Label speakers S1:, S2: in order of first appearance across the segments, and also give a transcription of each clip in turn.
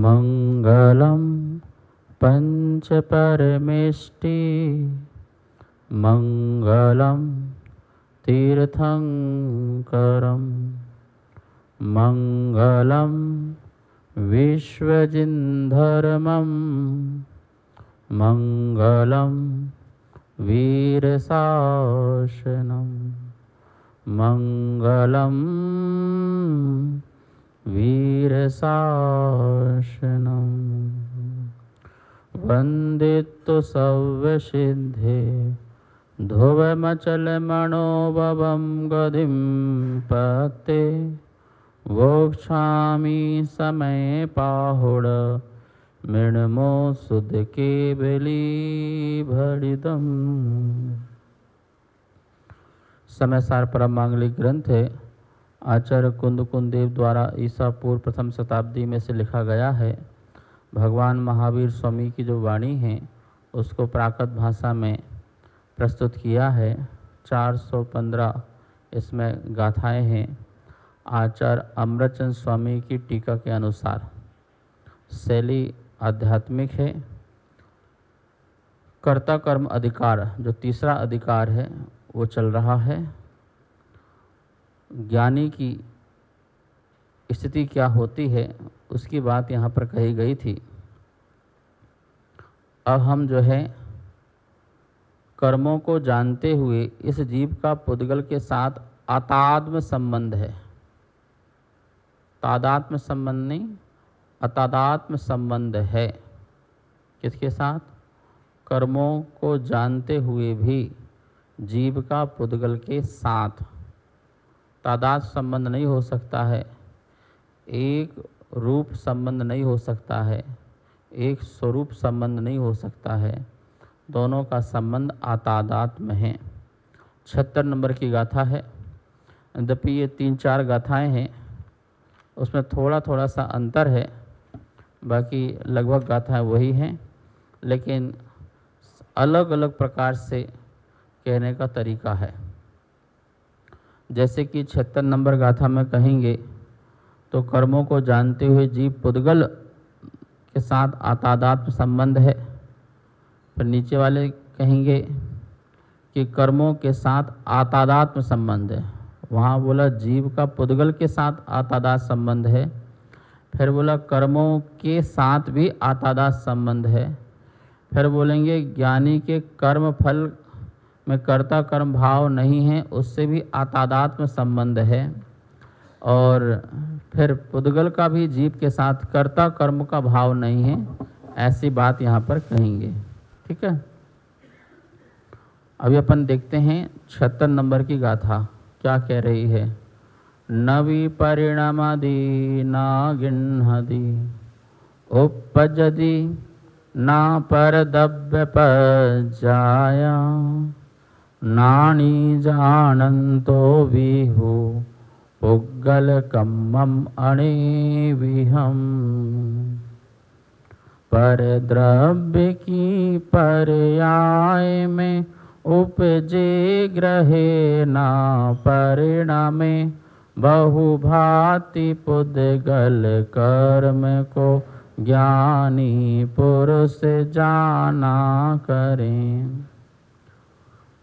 S1: मंगलम पंच परमेष्टि मंगलम तीर्थंकरम मंगलम विश्वजिन्धर्मं मंगलम वीरशासनम मंगलम वीरशासनम वंदितो सर्वसिद्धे ध्रुवमचलमणोभवं गतिं पते वोक्षामि समय पाहुड़ मृणमो सुध केवली भरितम। समयसार परम मांगलिक ग्रंथ है। आचार्य कुंद देव द्वारा ईसा पूर्व प्रथम शताब्दी में से लिखा गया है। भगवान महावीर स्वामी की जो वाणी है उसको प्राकृत भाषा में प्रस्तुत किया है। 415 इसमें गाथाएं हैं। आचार्य अमृतचंद स्वामी की टीका के अनुसार शैली आध्यात्मिक है। कर्ता कर्म अधिकार जो तीसरा अधिकार है वो चल रहा है। ज्ञानी की स्थिति क्या होती है उसकी बात यहाँ पर कही गई थी। अब हम जो है कर्मों को जानते हुए इस जीव का पुद्गल के साथ अतादात्म्य संबंध है। तादात्म्य संबंध नहीं, अतादात्म्य संबंध है। किसके साथ? कर्मों को जानते हुए भी जीव का पुद्गल के साथ तादात्म्य संबंध नहीं हो सकता है। एक रूप संबंध नहीं हो सकता है, एक स्वरूप संबंध नहीं हो सकता है। दोनों का संबंध अतादात्म्य है। 76 नंबर की गाथा है। यद्यपि ये 3-4 गाथाएं हैं, उसमें थोड़ा थोड़ा सा अंतर है, बाकी लगभग गाथाएं वही हैं, लेकिन अलग अलग प्रकार से कहने का तरीका है। जैसे कि 76 नंबर गाथा में कहेंगे तो कर्मों को जानते हुए जीव पुद्गल के साथ अतादात्म्य संबंध है। फिर नीचे वाले कहेंगे कि कर्मों के साथ अतादात्म्य संबंध है। वहाँ बोला जीव का पुद्गल के साथ अतादात्म्य संबंध है। फिर बोला कर्मों के साथ भी अतादात्म्य संबंध है। फिर बोलेंगे ज्ञानी के कर्म फल में कर्ता कर्म भाव नहीं है, उससे भी अतादात्म्य संबंध है। और फिर पुद्गल का भी जीव के साथ कर्ता कर्म का भाव नहीं है, ऐसी बात यहाँ पर कहेंगे। ठीक है। अभी अपन देखते हैं 76 नंबर की गाथा क्या कह रही है। नवी परिणमदि ना गिन्हदि उपजदि ना परदव्य पजाया नानी जानंतो विहु पुग्गल कम्मम अणिविहम। पर द्रव्य की पर्याय में उपजे ग्रहे ना परिणामे बहुभाति पुद्गल कर्म को ज्ञानी पुरुष जाना करें।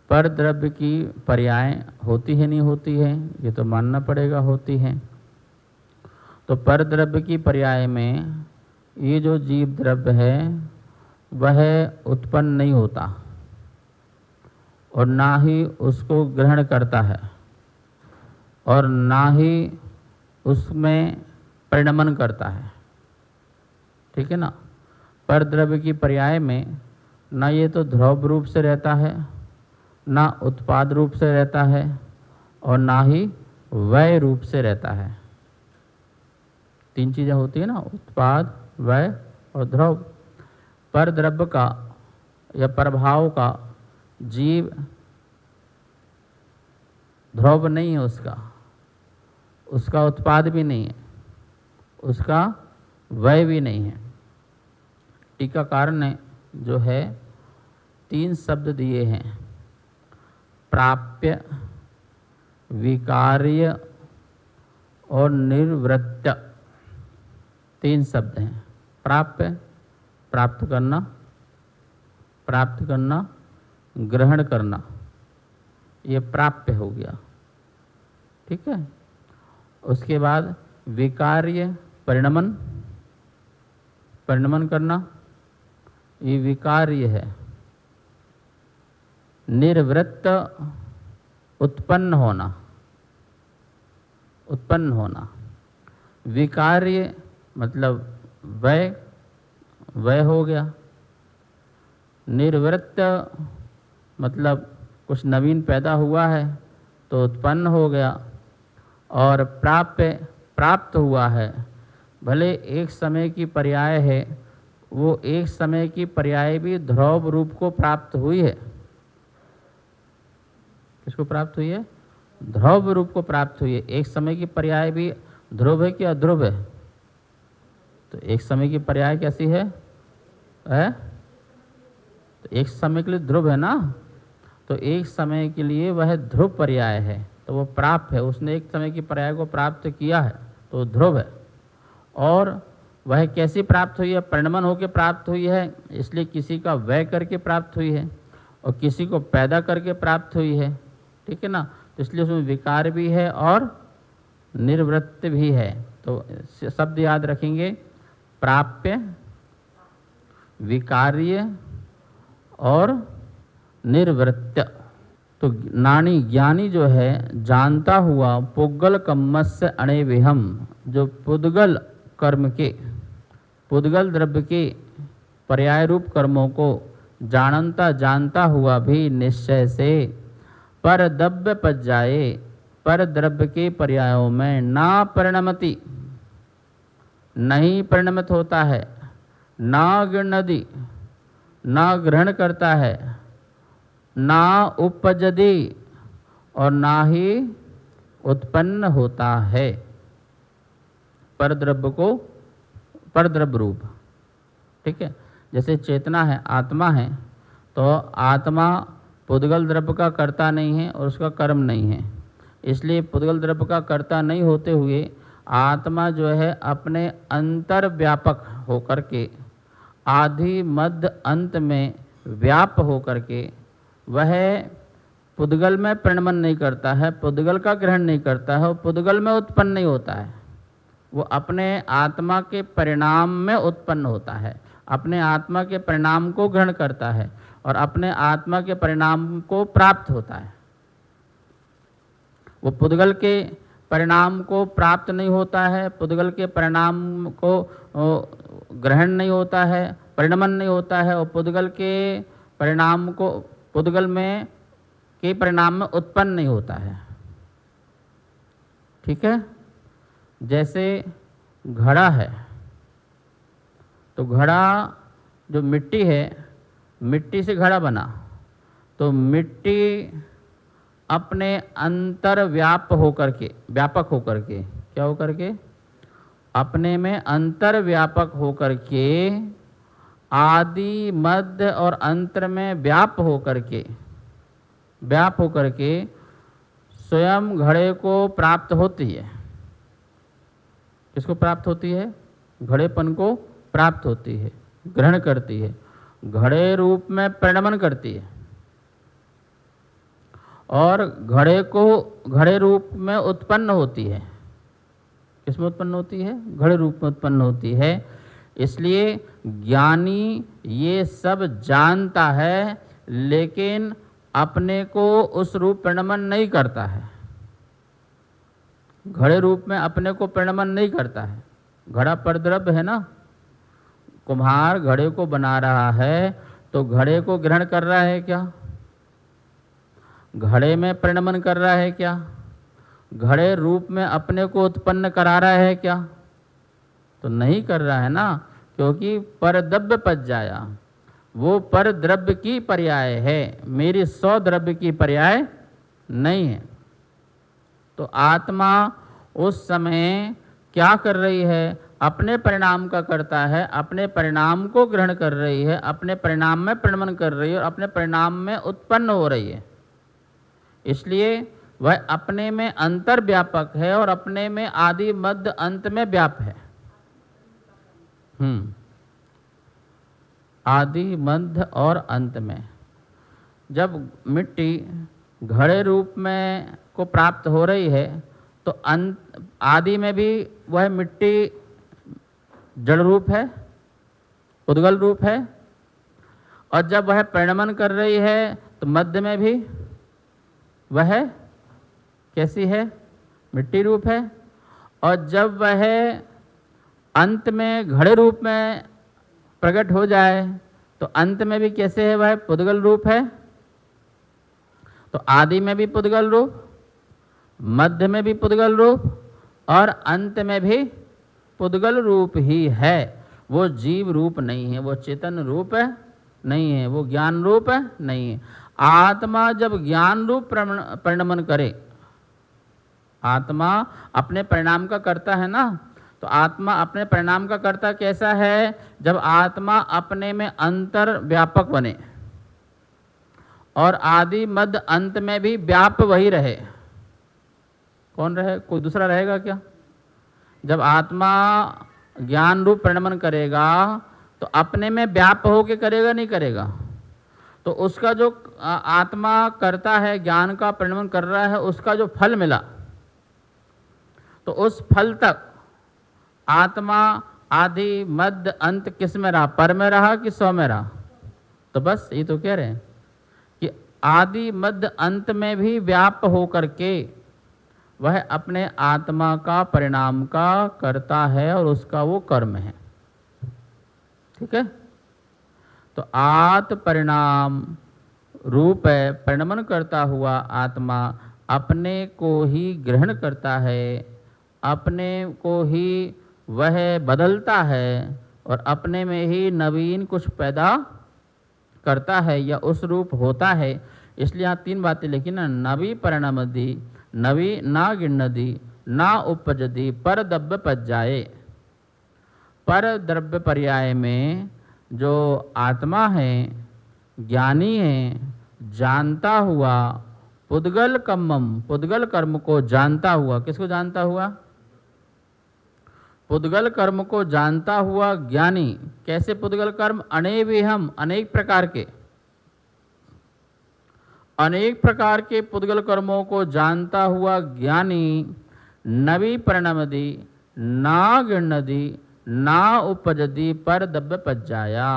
S1: पर द्रव्य की पर्याय होती है नहीं होती है, ये तो मानना पड़ेगा होती है। तो पर द्रव्य की पर्याय में ये जो जीव द्रव्य है वह उत्पन्न नहीं होता और ना ही उसको ग्रहण करता है और ना ही उसमें परिणमन करता है। ठीक है ना। पर द्रव्य की पर्याय में ना ये तो ध्रुव रूप से रहता है, ना उत्पाद रूप से रहता है और ना ही वय रूप से रहता है। 3 चीज़ें होती है ना, उत्पाद, वय और ध्रुव। पर द्रव्य का या प्रभाव का जीव ध्रुव नहीं है, उसका उत्पाद भी नहीं है, उसका वय भी नहीं है। टीकाकार ने जो है 3 शब्द दिए हैं, प्राप्य, विकार्य और निर्वृत्य। 3 शब्द हैं। प्राप्य, प्राप्त करना, प्राप्त करना, ग्रहण करना, ये प्राप्य हो गया। ठीक है। उसके बाद विकार्य, परिणमन, परिणमन करना, ये विकार्य है। निर्वृत्त, उत्पन्न होना, उत्पन्न होना। विकार्य मतलब वय, वय हो गया। निर्वृत्त मतलब कुछ नवीन पैदा हुआ है तो उत्पन्न हो गया। और प्राप्य, प्राप्त हुआ है, भले एक समय की पर्याय है, वो एक समय की पर्याय भी ध्रुव रूप को प्राप्त हुई है। किसको प्राप्त हुई है? ध्रुव रूप को प्राप्त हुई है। एक समय की पर्याय भी ध्रुव है कि अध्रुव है? तो एक समय की पर्याय कैसी है? तो एक समय के लिए ध्रुव है ना, तो एक समय के लिए वह ध्रुव पर्याय है, तो वो प्राप्त है। उसने एक समय की पर्याय को प्राप्त किया है तो ध्रुव है। और वह कैसी प्राप्त हुई है? परिणमन होकर प्राप्त हुई है, इसलिए किसी का व्यय करके प्राप्त हुई है और किसी को पैदा करके प्राप्त हुई है। ठीक है ना। तो इसलिए उसमें विकार भी है और निर्वृत्त भी है। तो शब्द याद रखेंगे, प्राप्य, विकार्य और निर्वृत्त। तो नानी, ज्ञानी जो है, जानता हुआ पुद्गल कम्मस्य अणेविहम, जो पुद्गल कर्म के, पुद्गल द्रव्य के पर्याय रूप कर्मों को जानता जानता हुआ भी निश्चय से पर द्रव्य पच जाए, पर द्रव्य के पर्यायों में ना परिणमति, नहीं परिणमित होता है, ना गृह्णति, ना ग्रहण करता है, ना उपजति और ना ही उत्पन्न होता है। परद्रव्य को परद्रव्य रूप। ठीक है। जैसे चेतना है, आत्मा है, तो आत्मा पुद्गल द्रव्य का कर्ता नहीं है और उसका कर्म नहीं है। इसलिए पुद्गल द्रव्य का कर्ता नहीं होते हुए आत्मा जो है अपने अंतर व्यापक होकर के, आदि मध्य अंत में व्याप होकर के, वह पुद्गल में परिणमन नहीं करता है, पुद्गल का ग्रहण नहीं करता है और पुद्गल में उत्पन्न नहीं होता है। वो अपने आत्मा के परिणाम में उत्पन्न होता है, अपने आत्मा के परिणाम को ग्रहण करता है और अपने आत्मा के परिणाम को प्राप्त होता है। वो पुद्गल के परिणाम को प्राप्त नहीं होता है, पुद्गल के परिणाम को ग्रहण नहीं होता है, परिणमन नहीं होता है और पुद्गल के परिणाम को पुद्गल में के परिणाम में उत्पन्न नहीं होता है। ठीक है। जैसे घड़ा है, तो घड़ा जो मिट्टी है, मिट्टी से घड़ा बना, तो मिट्टी अपने अंतर व्यापक होकर के क्या होकर के, अपने में अंतर व्यापक होकर के, आदि मध्य और अंतर में व्याप होकर के स्वयं घड़े को प्राप्त होती है। किसको प्राप्त होती है? घड़ेपन को प्राप्त होती है, ग्रहण करती है, घड़े रूप में परिणमन करती है और घड़े रूप में उत्पन्न होती है। किसमें उत्पन्न होती है? घड़े रूप में उत्पन्न होती है। इसलिए ज्ञानी ये सब जानता है, लेकिन अपने को उस रूप परिणमन नहीं करता है, घड़े रूप में अपने को परिणमन नहीं करता है। घड़ा परद्रव्य है ना, कुम्हार घड़े को बना रहा है तो घड़े को ग्रहण कर रहा है क्या? घड़े में परिणमन कर रहा है क्या? घड़े रूप में अपने को उत्पन्न करा रहा है क्या? तो नहीं कर रहा है ना, क्योंकि परद्रव्य पच जाया, वो पर द्रव्य की पर्याय है, मेरी सौ द्रव्य की पर्याय नहीं है। तो आत्मा उस समय क्या कर रही है? अपने परिणाम का करता है, अपने परिणाम को ग्रहण कर रही है, अपने परिणाम में परिणमन कर रही है और अपने परिणाम में उत्पन्न हो रही है। इसलिए वह अपने में अंतर व्यापक है और अपने में आदि मध्य अंत में व्याप है। आदि, मध्य और अंत में। जब मिट्टी घड़े रूप में को प्राप्त हो रही है तो अंत आदि में भी वह मिट्टी जड़ रूप है, उद्गल रूप है, और जब वह परिणमन कर रही है तो मध्य में भी वह कैसी है, मिट्टी रूप है, और जब वह अंत में घड़े रूप में प्रकट हो जाए तो अंत में भी कैसे है, वह पुद्गल रूप है। तो आदि में भी पुद्गल रूप, मध्य में भी पुद्गल रूप और अंत में भी पुद्गल रूप ही है। वो जीव रूप नहीं है, वो चेतन रूप नहीं है, वो ज्ञान रूप नहीं है। आत्मा जब ज्ञान रूप परिणमन करे, आत्मा अपने परिणाम का करता है ना, तो आत्मा अपने परिणाम का कर्ता कैसा है, जब आत्मा अपने में अंतर व्यापक बने और आदि मध्य अंत में भी व्याप वही रहे। कौन रहे, कोई दूसरा रहेगा क्या? जब आत्मा ज्ञान रूप परिणमन करेगा तो अपने में व्याप होके करेगा, नहीं करेगा? तो उसका जो आत्मा करता है, ज्ञान का परिणमन कर रहा है, उसका जो फल मिला, तो उस फल तक आत्मा आदि मध्य अंत किस में रहा, पर में रहा कि स्व में रहा? तो बस ये तो कह रहे हैं कि आदि मध्य अंत में भी व्याप होकर के वह अपने आत्मा का परिणाम का करता है और उसका वो कर्म है। ठीक है? तो आत्म परिणाम रूप है, परिणमन करता हुआ आत्मा अपने को ही ग्रहण करता है, अपने को ही वह बदलता है और अपने में ही नवीन कुछ पैदा करता है या उस रूप होता है। इसलिए यहाँ 3 बातें लिखी ना, नवी परिणमति, नवी ना गिणदी ना उपजदी पर द्रव्य पज्जाए। पर द्रव्य पर्याय में जो आत्मा है, ज्ञानी है, जानता हुआ, पुद्गल कर्मम, पुद्गल कर्म को जानता हुआ, किसको जानता हुआ? पुद्गल कर्म को जानता हुआ ज्ञानी। कैसे पुद्गल कर्म? अनेविहम, अनेक प्रकार के, अनेक प्रकार के पुद्गल कर्मों को जानता हुआ ज्ञानी नवी परिणमदी ना गिणदी ना उपजदी पर द्रव्य पज्जाया।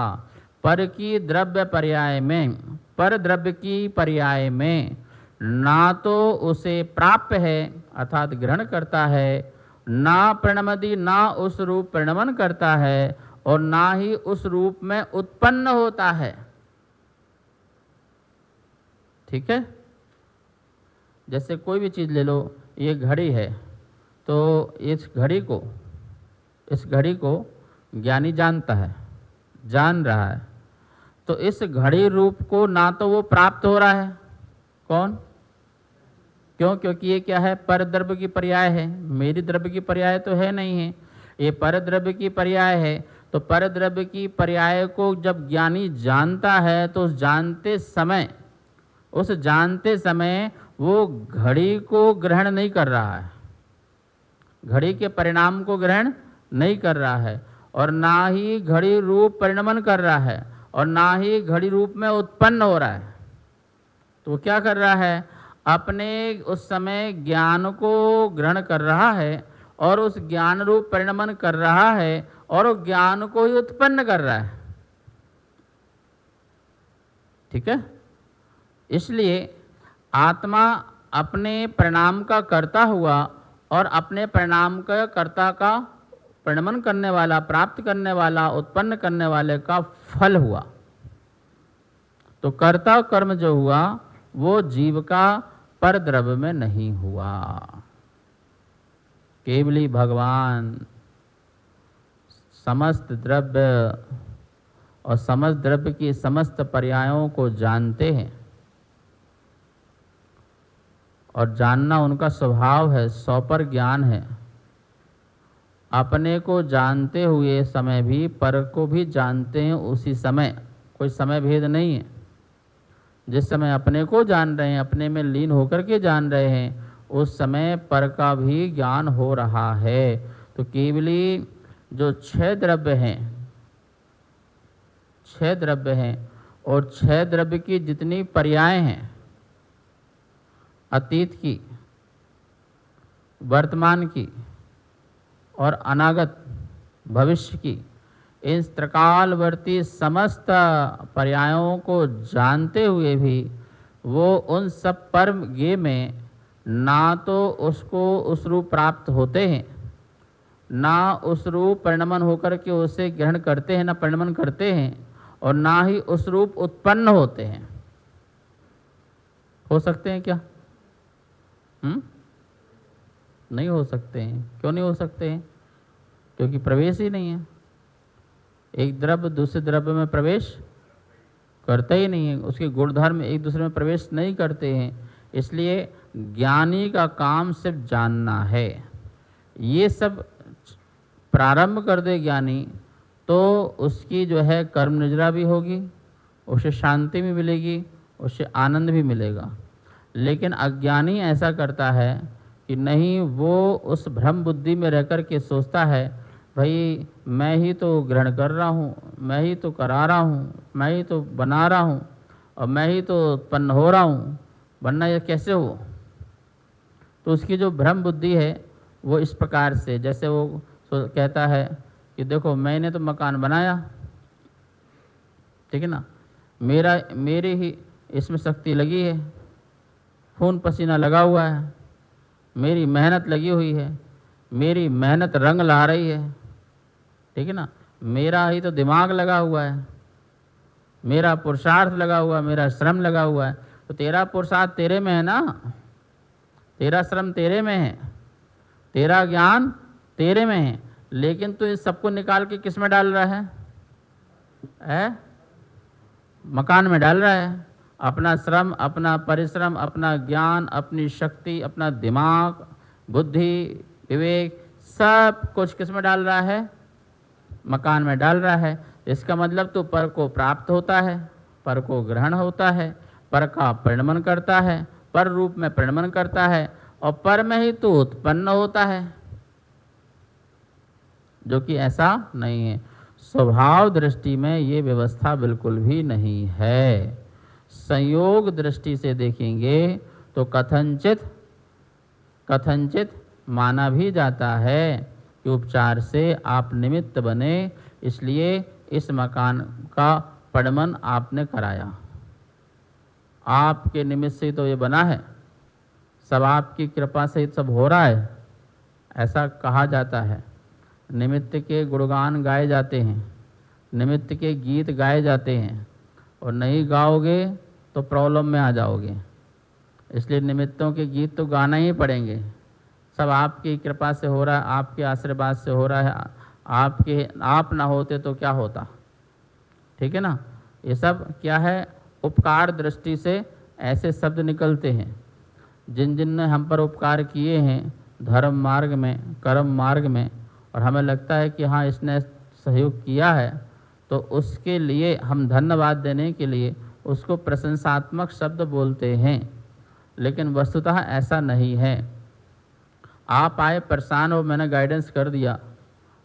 S1: पर की द्रव्य पर्याय में, पर द्रव्य की पर्याय में ना तो उसे प्राप्त है अर्थात ग्रहण करता है, ना परिणमदी ना उस रूप परिणमन करता है, और ना ही उस रूप में उत्पन्न होता है। ठीक है? जैसे कोई भी चीज़ ले लो, ये घड़ी है, तो इस घड़ी को ज्ञानी जानता है, जान रहा है, तो इस घड़ी रूप को ना तो वो प्राप्त हो रहा है। कौन? क्यों? क्योंकि ये क्या है, पर द्रव्य की पर्याय है, मेरी द्रव्य की पर्याय तो है नहीं है, ये पर द्रव्य की पर्याय है। तो पर द्रव्य की पर्याय को जब ज्ञानी जानता है तो उस जानते समय वो घड़ी को ग्रहण नहीं कर रहा है, घड़ी के परिणाम को ग्रहण नहीं कर रहा है, और ना ही घड़ी रूप परिणमन कर रहा है, और ना ही घड़ी रूप में उत्पन्न हो रहा है। तो वो क्या कर रहा है, अपने उस समय ज्ञान को ग्रहण कर रहा है और उस ज्ञान रूप परिणमन कर रहा है और उस ज्ञान को ही उत्पन्न कर रहा है। ठीक है? इसलिए आत्मा अपने परिणाम का करता हुआ और अपने परिणाम का कर्ता का परिणमन करने वाला, प्राप्त करने वाला, उत्पन्न करने वाले का फल हुआ। तो कर्ता कर्म जो हुआ वो जीव का पर द्रव्य में नहीं हुआ, केवली भगवान समस्त द्रव्य और समस्त द्रव्य की समस्त पर्यायों को जानते हैं, और जानना उनका स्वभाव है, सौ पर ज्ञान है। अपने को जानते हुए समय भी पर को भी जानते हैं उसी समय, कोई समय भेद नहीं है। जिस समय अपने को जान रहे हैं, अपने में लीन होकर के जान रहे हैं, उस समय पर का भी ज्ञान हो रहा है। तो केवली जो 6 द्रव्य हैं, 6 द्रव्य हैं और 6 द्रव्य की जितनी पर्याय हैं, अतीत की, वर्तमान की और अनागत भविष्य की, इन त्रिकालवर्ती समस्त पर्यायों को जानते हुए भी वो उन सब परम ज्ञेय में ना तो उसको उस रूप प्राप्त होते हैं, ना उस रूप परिणमन होकर के उसे ग्रहण करते हैं, ना परिणमन करते हैं, और ना ही उस रूप उत्पन्न होते हैं। हो सकते हैं क्या? नहीं हो सकते हैं। क्यों नहीं हो सकते हैं? क्योंकि प्रवेश ही नहीं है। एक द्रव्य दूसरे द्रव्य में प्रवेश करता ही नहीं है, उसके गुणधर्म एक दूसरे में प्रवेश नहीं करते हैं। इसलिए ज्ञानी का काम सिर्फ जानना है। ये सब प्रारंभ कर दे ज्ञानी तो उसकी जो है कर्म निजरा भी होगी, उसे शांति भी मिलेगी, उसे आनंद भी मिलेगा। लेकिन अज्ञानी ऐसा करता है कि नहीं, वो उस भ्रम बुद्धि में रह कर के सोचता है भाई मैं ही तो ग्रहण कर रहा हूँ, मैं ही तो करा रहा हूँ, मैं ही तो बना रहा हूँ और मैं ही तो उत्पन्न हो रहा हूँ, वरना ये कैसे हो। तो उसकी जो भ्रम बुद्धि है वो इस प्रकार से, जैसे वो कहता है कि देखो मैंने तो मकान बनाया, ठीक है ना, मेरी ही इसमें शक्ति लगी है, खून पसीना लगा हुआ है, मेरी मेहनत लगी हुई है, मेरी मेहनत रंग ला रही है, ठीक है ना, मेरा ही तो दिमाग लगा हुआ है, मेरा पुरुषार्थ लगा हुआ है, मेरा श्रम लगा हुआ है। तो तेरा पुरुषार्थ तेरे में है ना, तेरा श्रम तेरे में है, तेरा ज्ञान तेरे में है, लेकिन तू इस सबको निकाल के किस में डाल रहा है? मकान में डाल रहा है। अपना श्रम, अपना परिश्रम, अपना ज्ञान, अपनी शक्ति, अपना दिमाग, बुद्धि, विवेक, सब कुछ किस में डाल रहा है? मकान में डाल रहा है। इसका मतलब तो पर को प्राप्त होता है, पर को ग्रहण होता है, पर का परिणमन करता है, पर रूप में परिणमन करता है और पर में ही तो उत्पन्न होता है, जो कि ऐसा नहीं है। स्वभाव दृष्टि में ये व्यवस्था बिल्कुल भी नहीं है। संयोग दृष्टि से देखेंगे तो कथनचित माना भी जाता है कि उपचार से आप निमित्त बने, इसलिए इस मकान का परिणमन आपने कराया, आपके निमित्त से तो ये बना है, सब आपकी कृपा से सब हो रहा है, ऐसा कहा जाता है। निमित्त के गुणगान गाए जाते हैं, निमित्त के गीत गाए जाते हैं, और नहीं गाओगे तो प्रॉब्लम में आ जाओगे। इसलिए निमित्तों के गीत तो गाना ही पड़ेंगे। सब आपकी कृपा से हो रहा है, आपके आशीर्वाद से हो रहा है। आप ना होते तो क्या होता, ठीक है ना। ये सब क्या है, उपकार दृष्टि से ऐसे शब्द निकलते हैं। जिन जिन ने हम पर उपकार किए हैं धर्म मार्ग में, कर्म मार्ग में, और हमें लगता है कि हाँ इसने सहयोग किया है, तो उसके लिए हम धन्यवाद देने के लिए उसको प्रशंसात्मक शब्द बोलते हैं। लेकिन वस्तुतः ऐसा नहीं है। आप आए परेशान हो, मैंने गाइडेंस कर दिया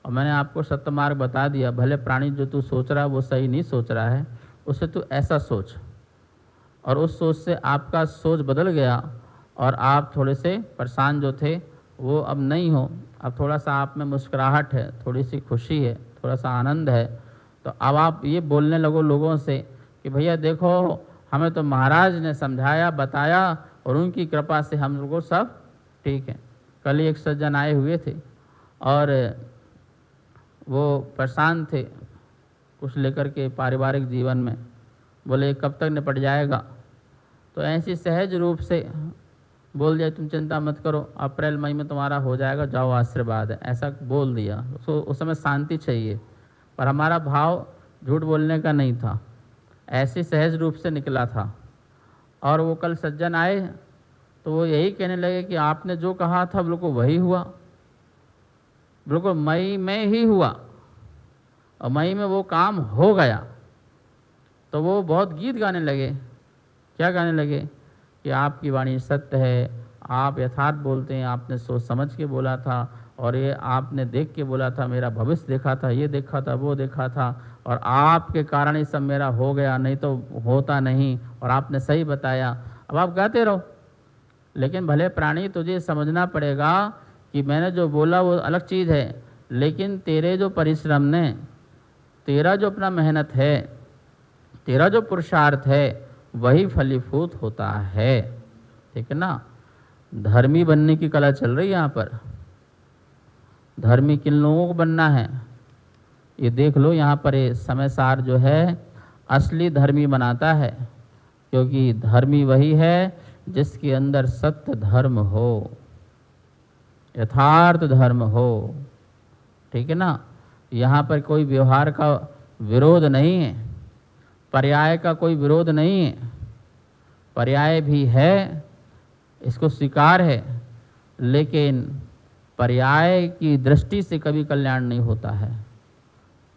S1: और मैंने आपको सत्य मार्ग बता दिया, भले प्राणी जो तू सोच रहा है वो सही नहीं सोच रहा है, उससे तू ऐसा सोच, और उस सोच से आपका सोच बदल गया और आप थोड़े से परेशान जो थे वो अब नहीं हो। अब थोड़ा सा आप में मुस्कुराहट है, थोड़ी सी खुशी है, थोड़ा सा आनंद है। तो अब आप ये बोलने लगो लोगों से कि भैया देखो हमें तो महाराज ने समझाया, बताया, और उनकी कृपा से हम लोगों सब ठीक है। कल ही एक सज्जन आए हुए थे और वो परेशान थे कुछ लेकर के पारिवारिक जीवन में, बोले कब तक निपट जाएगा। तो ऐसी सहज रूप से बोल दिया तुम चिंता मत करो, अप्रैल मई में तुम्हारा हो जाएगा, जाओ आशीर्वाद है, ऐसा बोल दिया। उसको उस समय शांति चाहिए, पर हमारा भाव झूठ बोलने का नहीं था, ऐसी सहज रूप से निकला था। और वो कल सज्जन आए तो वो यही कहने लगे कि आपने जो कहा था बिल्कुल वही हुआ, बिल्कुल मई में ही हुआ और मई में वो काम हो गया। तो वो बहुत गीत गाने लगे। क्या गाने लगे कि आपकी वाणी सत्य है, आप यथार्थ बोलते हैं, आपने सोच समझ के बोला था, और ये आपने देख के बोला था, मेरा भविष्य देखा था, ये देखा था, वो देखा था, और आपके कारण ही सब मेरा हो गया, नहीं तो होता नहीं, और आपने सही बताया। अब आप गाते रहो, लेकिन भले प्राणी तुझे समझना पड़ेगा कि मैंने जो बोला वो अलग चीज़ है, लेकिन तेरे जो परिश्रम ने, तेरा जो अपना मेहनत है, तेरा जो पुरुषार्थ है, वही फलीभूत होता है। ठीक है ना। धर्मी बनने की कला चल रही है यहाँ पर। धर्मी किन लोगों को बनना है ये देख लो। यहाँ पर ये समय सार जो है असली धर्मी बनाता है, क्योंकि धर्मी वही है जिसके अंदर सत्य धर्म हो, यथार्थ धर्म हो। ठीक है ना। यहाँ पर कोई व्यवहार का विरोध नहीं है, पर्याय का कोई विरोध नहीं है। पर्याय भी है, इसको स्वीकार है, लेकिन पर्याय की दृष्टि से कभी कल्याण नहीं होता है।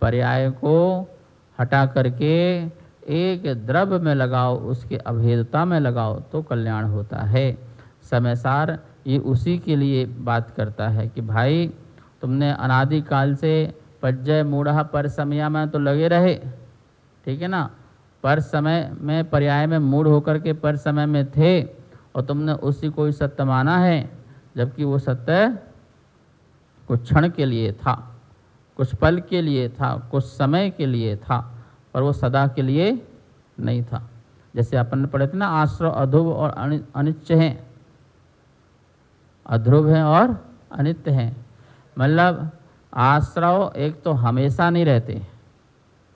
S1: पर्याय को हटा करके एक द्रव्य में लगाओ, उसके अभेदता में लगाओ तो कल्याण होता है। समय सार ये उसी के लिए बात करता है कि भाई तुमने अनादिकाल से पज्जय मूढ़ा पर समया में तो लगे रहे। ठीक है ना। पर समय में पर्याय में मूढ़ होकर के पर समय में थे, और तुमने उसी को ही सत्य माना है, जबकि वो सत्य कुछ क्षण के लिए था, कुछ पल के लिए था, कुछ समय के लिए था, पर वो सदा के लिए नहीं था। जैसे अपन ने पढ़े थे ना, आश्रव अध्रुव और अनित्य हैं। अध्रुव हैं और अनित्य हैं, मतलब आश्रव एक तो हमेशा नहीं रहते,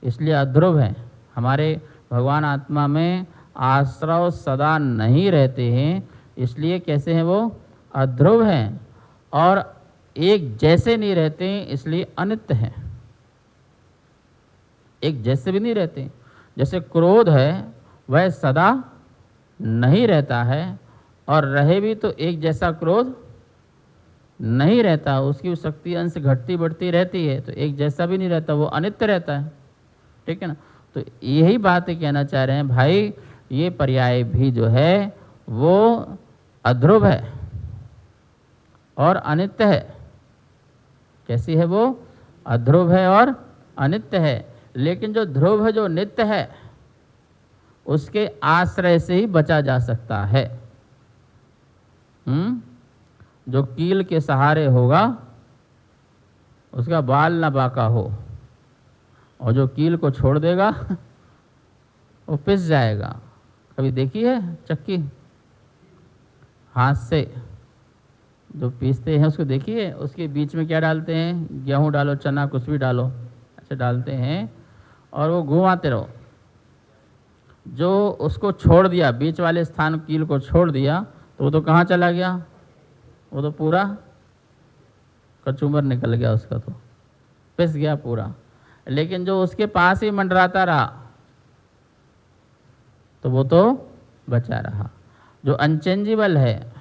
S1: इसलिए अध्रुव हैं। हमारे भगवान आत्मा में आश्रव सदा नहीं रहते हैं, इसलिए कैसे हैं वो? अध्रुव हैं। और एक जैसे नहीं रहते हैं, इसलिए अनित्य हैं। एक जैसे भी नहीं रहते। जैसे क्रोध है वह सदा नहीं रहता है, और रहे भी तो एक जैसा क्रोध नहीं रहता, उसकी शक्ति अंश घटती बढ़ती रहती है, तो एक जैसा भी नहीं रहता, वो अनित्य रहता है। ठीक है ना। तो यही बात कहना चाह रहे हैं भाई, ये पर्याय भी जो है वो अध्रुव है और अनित्य है। कैसी है वो? अध्रुव है और अनित्य है। लेकिन जो ध्रुव है, जो नित्य है, उसके आश्रय से ही बचा जा सकता है। जो कील के सहारे होगा उसका बाल ना बाका हो, और जो कील को छोड़ देगा वो पिस जाएगा। कभी देखी है चक्की हाथ से जो पीसते हैं, उसको देखिए, उसके बीच में क्या डालते हैं? गेहूं डालो, चना, कुछ भी डालो, ऐसे डालते हैं, और वो घुमाते रहो। जो उसको छोड़ दिया, बीच वाले स्थान कील को छोड़ दिया, तो वो तो कहाँ चला गया? वो तो पूरा कचूमर निकल गया, उसका तो पिस गया पूरा। लेकिन जो उसके पास ही मंडराता रहा, तो वो तो बचा रहा। जो अनचेंजेबल है,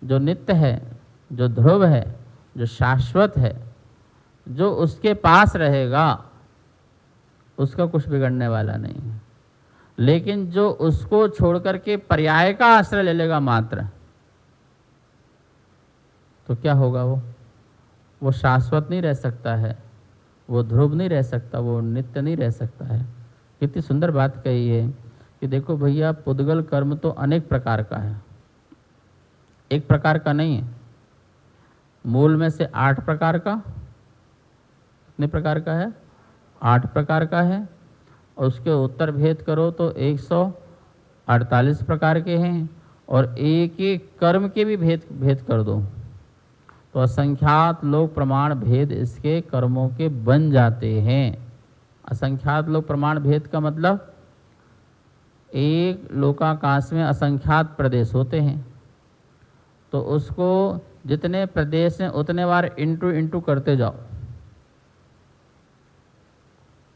S1: जो नित्य है, जो ध्रुव है, जो शाश्वत है, जो उसके पास रहेगा, उसका कुछ बिगड़ने वाला नहीं है। लेकिन जो उसको छोड़ करके पर्याय का आश्रय ले लेगा मात्र, तो क्या होगा? वो शाश्वत नहीं रह सकता है, वो ध्रुव नहीं रह सकता, वो नित्य नहीं रह सकता है। कितनी सुंदर बात कही है कि देखो भैया, पुद्गल कर्म तो अनेक प्रकार का है, एक प्रकार का नहीं है। मूल में से 8 प्रकार का, कितने प्रकार का है? 8 प्रकार का है। और उसके उत्तर भेद करो तो 148 प्रकार के हैं, और एक एक कर्म के भी भेद कर दो तो असंख्यात लोक प्रमाण भेद इसके कर्मों के बन जाते हैं। असंख्यात लोक प्रमाण भेद का मतलब, एक लोकाकाश में असंख्यात प्रदेश होते हैं, तो उसको जितने प्रदेश हैं उतने बार इंटू करते जाओ।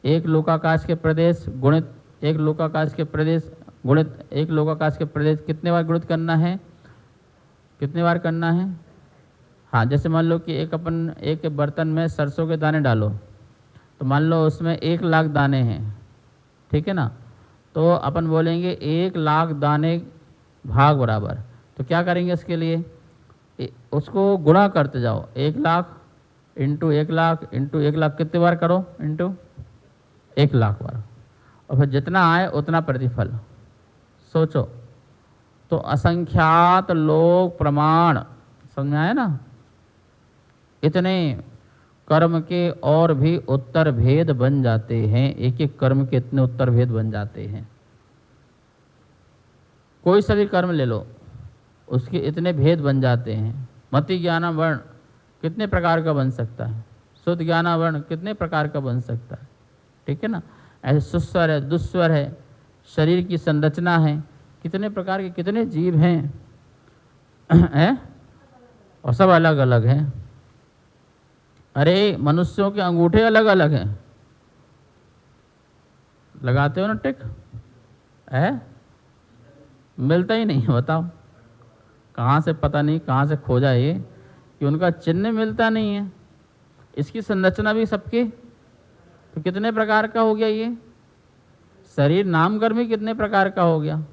S1: एक लोकाकाश के प्रदेश गुणित एक लोकाकाश के प्रदेश गुणित एक लोकाकाश के प्रदेश, कितने बार गुणित करना है? कितने बार करना है? हाँ, जैसे मान लो कि एक बर्तन में सरसों के दाने डालो, तो मान लो उसमें 1 लाख दाने हैं। ठीक है ना। तो अपन बोलेंगे 1 लाख दाने भाग बराबर, तो क्या करेंगे इसके लिए? उसको गुणा करते जाओ। 1 लाख इंटू 1 लाख इंटू 1 लाख, कितने बार करो? इंटू 1,00,000 बार, और फिर जितना आए उतना प्रतिफल। सोचो, तो असंख्यात लोग प्रमाण, समझ में आया ना? इतने कर्म के और भी उत्तर भेद बन जाते हैं, एक एक कर्म के इतने उत्तर भेद बन जाते हैं। कोई सा भी कर्म ले लो, उसके इतने भेद बन जाते हैं। मति ज्ञाना वर्ण कितने प्रकार का बन सकता है, शुद्ध ज्ञाना वर्ण कितने प्रकार का बन सकता है, ठीक है ना? ऐसे सुस्वर है, दुस्वर है, शरीर की संरचना है, कितने प्रकार के कितने जीव हैं और सब अलग अलग हैं। अरे मनुष्यों के अंगूठे अलग अलग हैं, लगाते हो ना टिक, मिलता ही नहीं है। बताओ कहाँ से, पता नहीं कहाँ से खोजा ये कि उनका चिन्ह मिलता नहीं है। इसकी संरचना भी सबकी, तो कितने प्रकार का हो गया ये शरीर, नामकर्म ही कितने प्रकार का हो गया।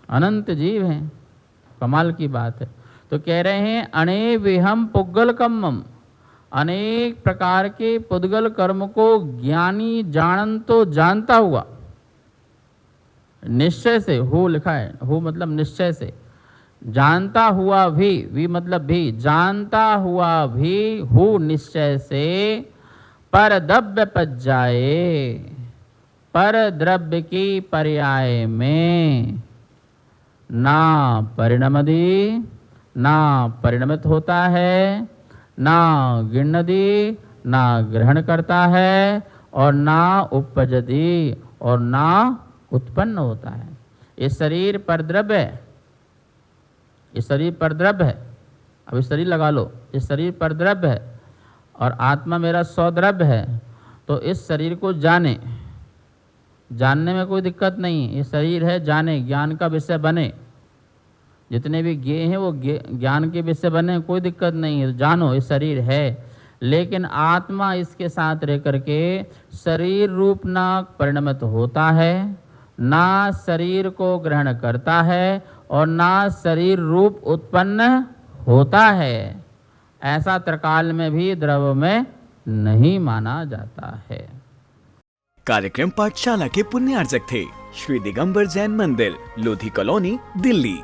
S1: अनंत जीव हैं, कमाल की बात है। तो कह रहे हैं अणे विहम पुद्गल कम्मम, अनेक प्रकार के पुद्गल कर्म को ज्ञानी जानन तो जानता हुआ, निश्चय से, हो लिखा है, हो मतलब निश्चय से, जानता हुआ भी, वी मतलब भी, जानता हुआ भी हो निश्चय से, पर द्रव्य पच जाए, पर द्रव्य की पर्याय में ना परिणमति, ना परिणमित होता है, ना गिणति, ना ग्रहण करता है, और ना उपजति, और ना उत्पन्न होता है। ये शरीर पर द्रव्य है, ये शरीर पर द्रव्य है। अब इस शरीर लगा लो, इस शरीर पर द्रव्य है और आत्मा मेरा स्वद्रव्य है। तो इस शरीर को जाने, जानने में कोई दिक्कत नहीं, ये शरीर है, जाने, ज्ञान का विषय बने, जितने भी ज्ञेय हैं वो ज्ञान के विषय बने, कोई दिक्कत नहीं है, जानो ये शरीर है। लेकिन आत्मा इसके साथ रह करके शरीर रूप ना परिणमित होता है, ना शरीर को ग्रहण करता है, और ना शरीर रूप उत्पन्न होता है। ऐसा त्रिकाल में भी द्रव्य में नहीं माना जाता है।
S2: कार्यक्रम पाठशाला के पुण्यार्जक थे श्री दिगंबर जैन मंदिर, लोधी कॉलोनी, दिल्ली।